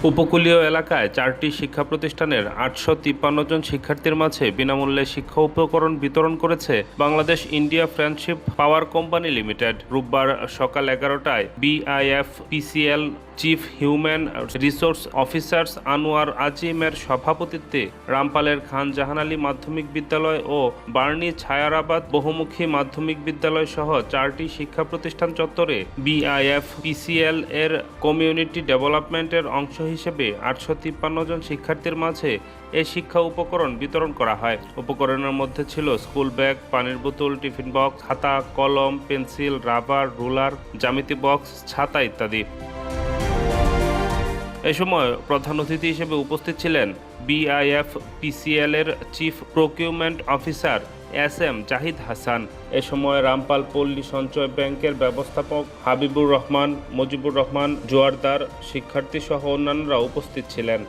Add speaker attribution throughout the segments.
Speaker 1: উপকূলীয় এলাকায় 4টি শিক্ষা প্রতিষ্ঠানের 853 জন শিক্ষার্থীর মাঝে বিনামূল্যে শিক্ষা উপকরণ বিতরণ করেছে Bangladesh India friendship power company limited. রোববার সকাল 11টায় BIFPCL chief human resource officers Anwar আজিমের সভাপতিত্বে রামপালের খান জাহান আলী মাধ্যমিক বিদ্যালয় ও বার্নি ছায়ারাবাদ বহুমুখী মাধ্যমিক বিদ্যালয় সহ 4টি শিক্ষা প্রতিষ্ঠান চত্বরে বিআইএফপিসিএল এর কমিউনিটি ডেভেলপমেন্টের অংশ হিসেবে 853 জন শিক্ষার্থীর মাঝে এই শিক্ষা উপকরণ বিতরণ করা হয়। উপকরণের মধ্যে ছিল স্কুল ব্যাগ, পানির বোতল, টিফিন বক্স, খাতা, কলম, পেন্সিল, রাবার, রুলার, জ্যামিতি বক্স, ছাতা ইত্যাদি। এ সময় প্রধান অতিথি হিসেবে উপস্থিত ছিলেন বিআইএফপিসিএল এর chief procurement officer S M. Zahid Hasan. এ সময় রামপাল পল্লী সঞ্চয় ব্যাংকের ব্যবস্থাপক হাবিবুর রহমান, মুজিবুর রহমান জোয়ারদার, শিক্ষার্থী সহ অন্যান্যরা উপস্থিত ছিলেন।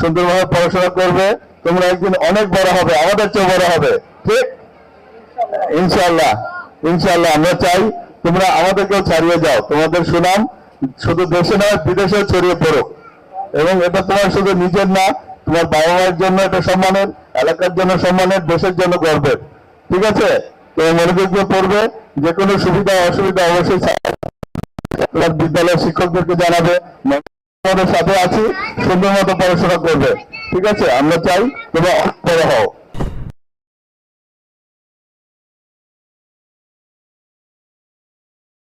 Speaker 2: সুন্দরভাবে পড়াশোনা করবে, তোমরা একদিন অনেক বড় হবে, আমাদের চেয়ে বড় হবে, ঠিক? ইনশাআল্লাহ ইনশাআল্লাহ আমরা চাই তোমরা আমাদেরকেও ছাড়িয়ে যাও, তোমাদের সুনাম শুধু দেশে নয় বিদেশেও ছড়িয়ে পড়ুক। এবং এটা তোমার শুধু নিজের না, তোমার বাবা মায়ের জন্য এটা সম্মানের, এলাকার জন্য সম্মানের, দেশের জন্য গর্বের। ঠিক আছে? তো মনোযোগ দিয়ে পড়বে, যে কোনো সুবিধা অসুবিধা অবশ্যই তোমার বিদ্যালয়ের শিক্ষকদেরকে জানাবে। আমাদের সাথে আছি, সুন্দর মতো পড়াশোনা করবে। ঠিক আছে? আমরা চাই তোমরা বড় হও।